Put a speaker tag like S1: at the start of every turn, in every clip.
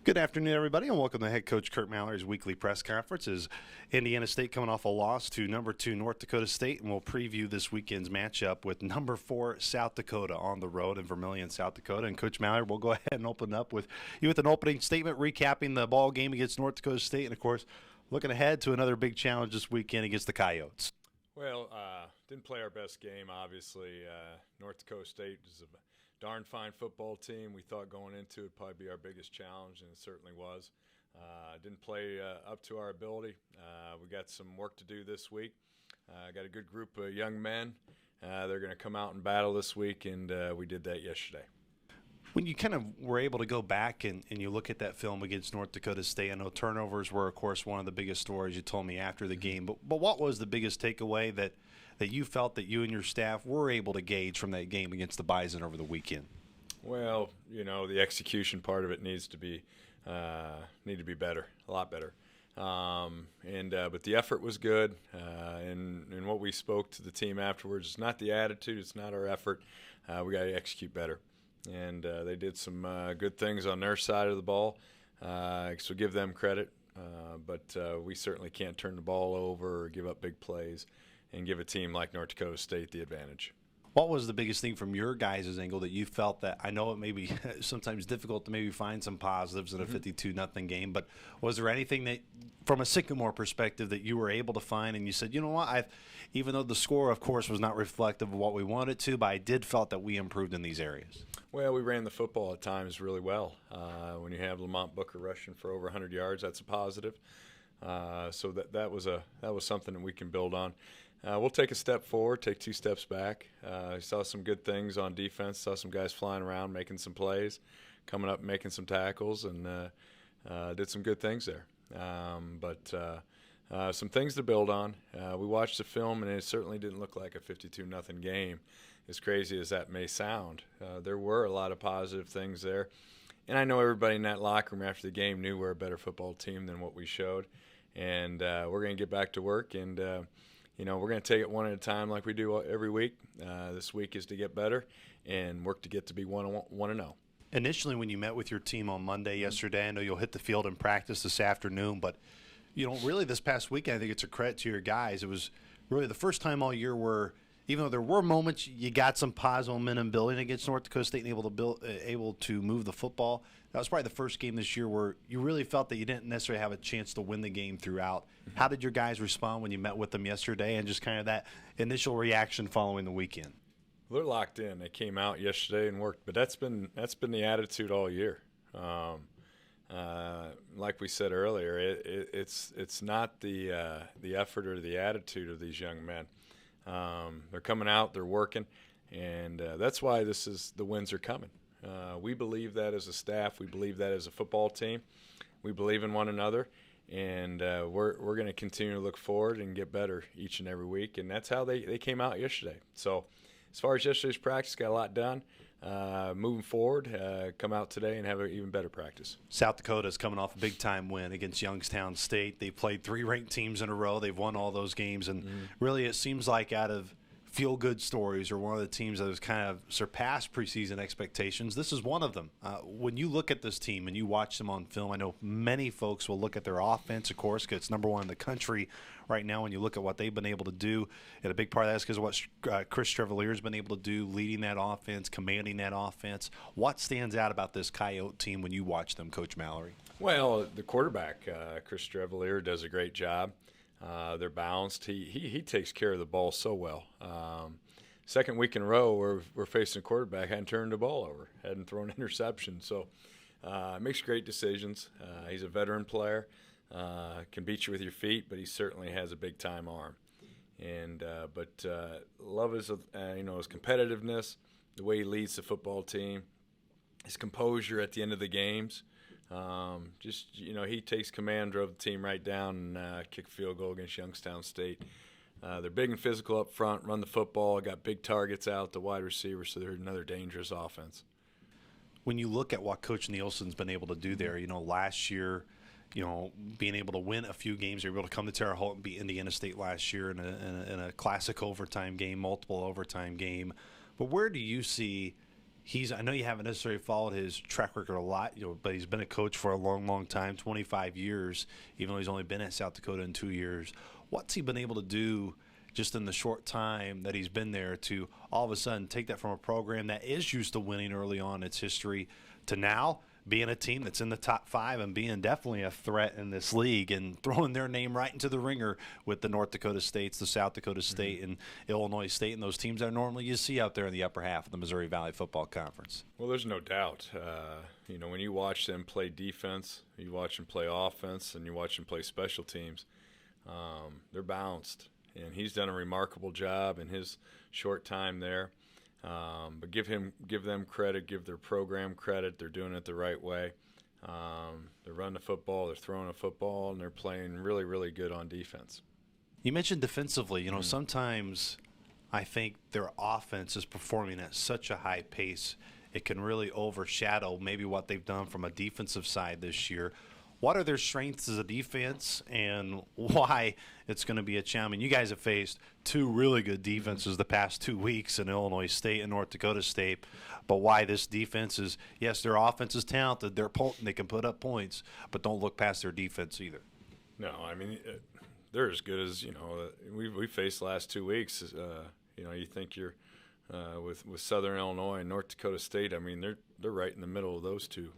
S1: Good afternoon, everybody, and welcome to Head Coach Curt Mallory's weekly press conference. As Indiana State coming off a loss to number 2 North Dakota State, and we'll preview this weekend's matchup with number 4 South Dakota on the road in Vermillion, South Dakota. And Coach Mallory, we'll go ahead and open up with you with an opening statement, recapping the ball game against North Dakota State, and of course, looking ahead to another big challenge this weekend against the Coyotes.
S2: Well, didn't play our best game, obviously. North Dakota State is a darn fine football team. We thought going into it probably be our biggest challenge, and it certainly was. Didn't play up to our ability. We got some work to do this week. Got a good group of young men. They're going to come out and battle this week, and we did that yesterday.
S1: When you kind of were able to go back and you look at that film against North Dakota State, I know turnovers were, of course, one of the biggest stories you told me after the game. But what was the biggest takeaway that you felt that you and your staff were able to gauge from that game against the Bison over the weekend?
S2: Well, the execution part of it needs to be better, a lot better. But the effort was good, and what we spoke to the team afterwards is not the attitude, it's not our effort. We got to execute better. And they did some good things on their side of the ball, so give them credit. But we certainly can't turn the ball over or give up big plays and give a team like North Dakota State the advantage.
S1: What was the biggest thing from your guys' angle that you felt that, I know it may be sometimes difficult to maybe find some positives in a 52-0 game, but was there anything that, from a Sycamore perspective, that you were able to find and you said, you know what, even though the score, of course, was not reflective of what we wanted to, but I did felt that we improved in these areas?
S2: Well, we ran the football at times really well. When you have Lamont Booker rushing for over 100 yards, that's a positive. So that was something that we can build on. We'll take a step forward, take 2 steps back. Saw some good things on defense, saw some guys flying around, making some plays, coming up, making some tackles, and did some good things there. But some things to build on. We watched the film, and it certainly didn't look like a 52-0 game, as crazy as that may sound. There were a lot of positive things there. And I know everybody in that locker room after the game knew we're a better football team than what we showed. And we're going to get back to work, and we're going to take it one at a time like we do every week. This week is to get better and work to get to be 1-0.
S1: Initially, when you met with your team on Monday yesterday, I know you'll hit the field and practice this afternoon, but really this past weekend, I think it's a credit to your guys. It was really the first time all year where, even though there were moments you got some positive momentum building against North Dakota State and able to move the football, that was probably the first game this year where you really felt that you didn't necessarily have a chance to win the game throughout. How did your guys respond when you met with them yesterday, and just kind of that initial reaction following the weekend?
S2: They're locked in. They came out yesterday and worked, but that's been the attitude all year. Like we said earlier, it's not the effort or the attitude of these young men. They're coming out, they're working, and that's why the wins are coming. We believe that as a staff. We believe that as a football team. We believe in one another, and we're going to continue to look forward and get better each and every week, and that's how they came out yesterday. So as far as yesterday's practice, got a lot done. Moving forward, come out today and have an even better practice.
S1: South Dakota is coming off a big-time win against Youngstown State. They played 3 ranked teams in a row. They've won all those games, and really it seems like out of feel-good stories, or one of the teams that has kind of surpassed preseason expectations, this is one of them. When you look at this team and you watch them on film, I know many folks will look at their offense, of course, because it's number 1 in the country right now. When you look at what they've been able to do, and a big part of that is because of what Chris Trevalier has been able to do, leading that offense, commanding that offense. What stands out about this Coyote team when you watch them, Coach Mallory?
S2: Well, the quarterback, Chris Trevalier, does a great job. They're balanced. He takes care of the ball so well. Second week in a row, we're facing a quarterback hadn't turned the ball over, hadn't thrown an interception. So makes great decisions. He's a veteran player, can beat you with your feet, but he certainly has a big time arm. And but love his his competitiveness, the way he leads the football team, his composure at the end of the games. He takes command, drove the team right down, and kicked a field goal against Youngstown State. They're big and physical up front, run the football, got big targets out, the wide receivers, so they're another dangerous offense.
S1: When you look at what Coach Nielsen's been able to do there, last year, being able to win a few games, they were able to come to Terre Haute and beat Indiana State last year in a classic overtime game, multiple overtime game. But where do you see I know you haven't necessarily followed his track record a lot, but he's been a coach for a long, long time, 25 years, even though he's only been at South Dakota in 2 years. What's he been able to do just in the short time that he's been there to all of a sudden take that from a program that is used to winning early on in its history to now being a team that's in the top 5 and being definitely a threat in this league and throwing their name right into the ringer with the North Dakota States, the South Dakota State, and Illinois State, and those teams that normally you see out there in the upper half of the Missouri Valley Football Conference?
S2: Well, there's no doubt. When you watch them play defense, you watch them play offense, and you watch them play special teams, they're balanced. And he's done a remarkable job in his short time there. But give them credit, give their program credit. They're doing it the right way. They're running the football, they're throwing the football, and they're playing really, really good on defense.
S1: You mentioned defensively. Sometimes I think their offense is performing at such a high pace, it can really overshadow maybe what they've done from a defensive side this year. What are their strengths as a defense and why it's going to be a challenge? You guys have faced 2 really good defenses the past 2 weeks in Illinois State and North Dakota State, but why this defense is, yes, their offense is talented, they're potent, they can put up points, but don't look past their defense either.
S2: No, I mean, they're as good as, we faced the last 2 weeks. You think you're with Southern Illinois and North Dakota State, I mean, they're right in the middle of those two.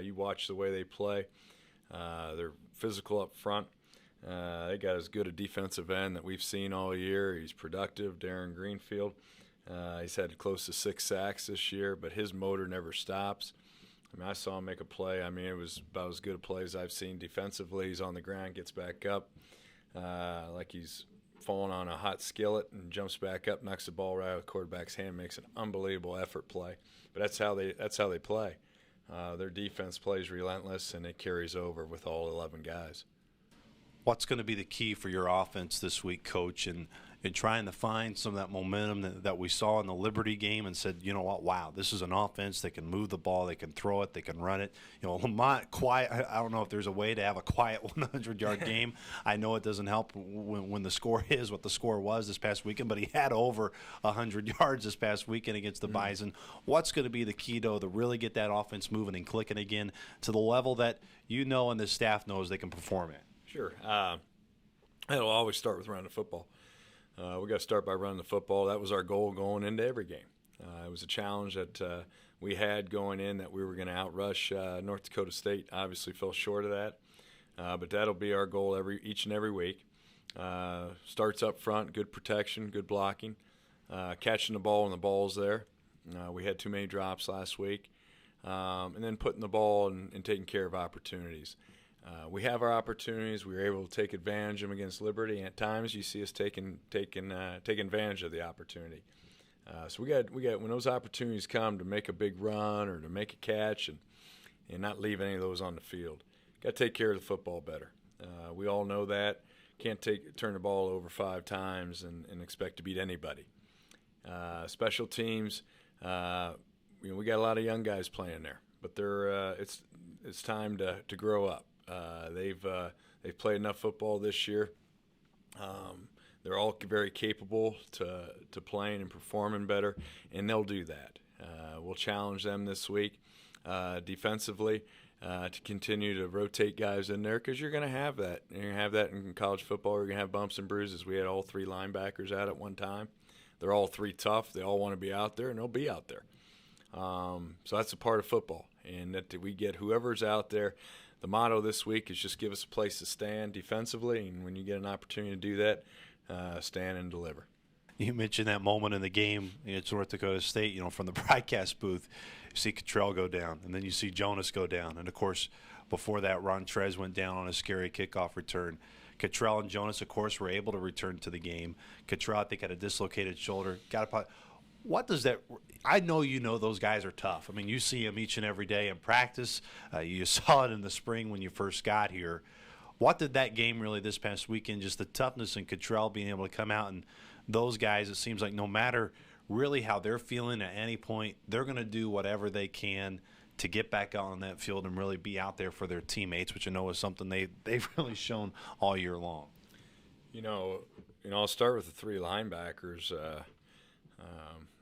S2: You watch the way they play. They're physical up front. They got as good a defensive end that we've seen all year. He's productive, Darren Greenfield. He's had close to 6 sacks this year, but his motor never stops. I mean, I saw him make a play. I mean, it was about as good a play as I've seen defensively. He's on the ground, gets back up like he's falling on a hot skillet and jumps back up, knocks the ball right out of the quarterback's hand, makes an unbelievable effort play. But that's how they play. Their defense plays relentless, and it carries over with all 11 guys.
S1: What's going to be the key for your offense this week, Coach, in trying to find some of that momentum that we saw in the Liberty game and said, you know what, wow, this is an offense that can move the ball, they can throw it, they can run it. Lamont, quiet. I don't know if there's a way to have a quiet 100-yard game. I know it doesn't help when the score is what the score was this past weekend, but he had over 100 yards this past weekend against the Bison. What's going to be the key, though, to really get that offense moving and clicking again to the level that and the staff knows they can perform at?
S2: Sure. It'll always start with running the football. We got to start by running the football. That was our goal going into every game. It was a challenge that we had going in that we were going to outrush North Dakota State. Obviously fell short of that, but that'll be our goal each and every week. Starts up front, good protection, good blocking, catching the ball when the ball's there. We had too many drops last week, and then putting the ball and taking care of opportunities. We have our opportunities. We were able to take advantage of them against Liberty, and at times you see us taking advantage of the opportunity. So we got when those opportunities come to make a big run or to make a catch and not leave any of those on the field. Got to take care of the football better. We all know that. Can't turn the ball over 5 times and expect to beat anybody. Special teams, we got a lot of young guys playing there, but it's time to grow up. They've played enough football this year. They're all very capable to playing and performing better, and they'll do that. We'll challenge them this week defensively to continue to rotate guys in there because you're going to have that. You're going to have that in college football. You're going to have bumps and bruises. We had all 3 linebackers out at one time. They're all 3 tough. They all want to be out there, and they'll be out there. So that's a part of football, and that we get whoever's out there. The motto this week is just give us a place to stand defensively, and when you get an opportunity to do that, stand and deliver.
S1: You mentioned that moment in the game against North Dakota State, from the broadcast booth, you see Cottrell go down, and then you see Jonas go down. And, of course, before that, Ron Trez went down on a scary kickoff return. Cottrell and Jonas, of course, were able to return to the game. Cottrell, I think, had a dislocated shoulder. What does that – I know those guys are tough. I mean, you see them each and every day in practice. You saw it in the spring when you first got here. What did that game really this past weekend, just the toughness and Cottrell being able to come out, and those guys, it seems like no matter really how they're feeling at any point, they're going to do whatever they can to get back out on that field and really be out there for their teammates, which I know is something they've really shown all year long.
S2: I'll start with the 3 linebackers.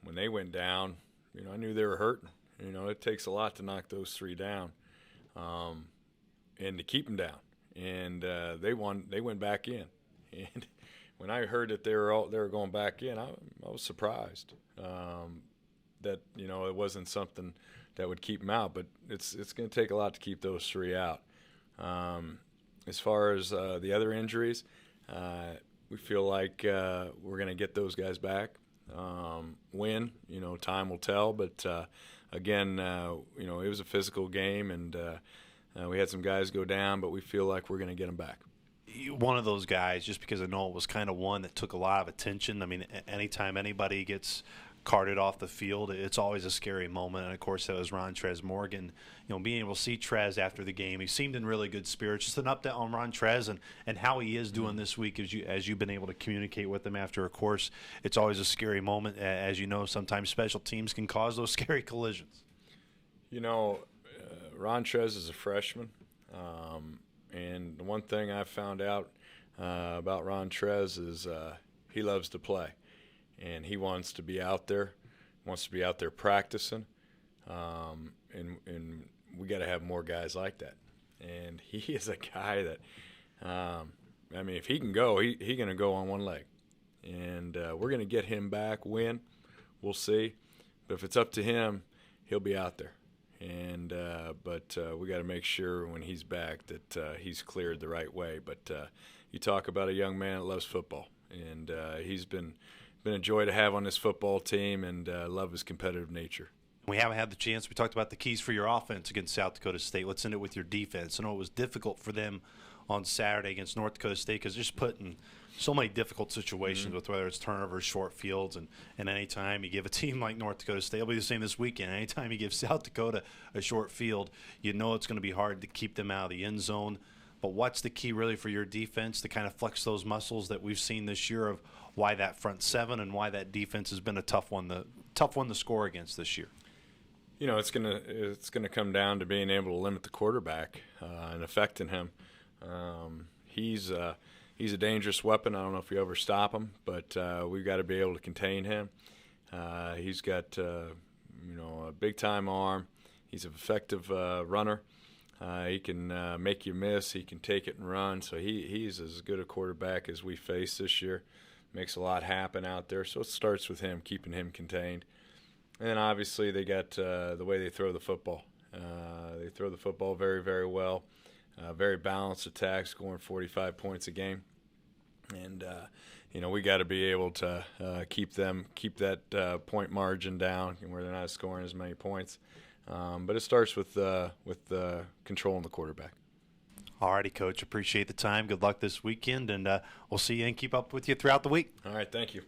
S2: When they went down, I knew they were hurting. It takes a lot to knock those 3 down, and to keep them down. And they won. They went back in. And when I heard that they were going back in, I was surprised that it wasn't something that would keep them out. But it's going to take a lot to keep those 3 out. As far as the other injuries, we feel like we're going to get those guys back. When, time will tell. But again, it was a physical game, and we had some guys go down, but we feel like we're going to get them back.
S1: One of those guys, just because I know it was kind of one that took a lot of attention. I mean, anytime anybody gets carted off the field, it's always a scary moment. And of course, that was Rontrez Morgan. Being able to see Trez after the game, he seemed in really good spirits. Just an update on Rontrez and how he is doing this week as you've been able to communicate with him after a course. It's always a scary moment. As you know, sometimes special teams can cause those scary collisions.
S2: Rontrez is a freshman. And the one thing I've found out about Rontrez is he loves to play, and he wants to be out there, practicing, and we got to have more guys like that. And he is a guy that, if he can go, he's going to go on one leg, and we're going to get him back. When, we'll see, but if it's up to him, he'll be out there. And but we got to make sure when he's back that he's cleared the right way. But you talk about a young man that loves football, and he's been a joy to have on this football team, and love his competitive nature.
S1: We haven't had the chance. We talked about the keys for your offense against South Dakota State. Let's end it with your defense. I know it was difficult for them on Saturday against North Dakota State because they're just put in so many difficult situations with whether it's turnovers, short fields, and any time you give a team like North Dakota State, it'll be the same this weekend. Anytime you give South Dakota a short field, it's going to be hard to keep them out of the end zone. But what's the key really for your defense to kind of flex those muscles that we've seen this year of why that front 7 and why that defense has been a tough one to score against this year?
S2: It's gonna come down to being able to limit the quarterback and affecting him. He's a dangerous weapon. I don't know if you ever stop him, but we've got to be able to contain him. He's got a big-time arm. He's an effective runner. He can make you miss. He can take it and run. So he's as good a quarterback as we face this year. Makes a lot happen out there. So it starts with him, keeping him contained. And then obviously they got the way they throw the football. They throw the football very, very well. Very balanced attack, scoring 45 points a game. And, we got to be able to keep that point margin down where they're not scoring as many points. But it starts with controlling the quarterback.
S1: All righty, Coach. Appreciate the time. Good luck this weekend, and we'll see you and keep up with you throughout the week.
S2: All right, thank you.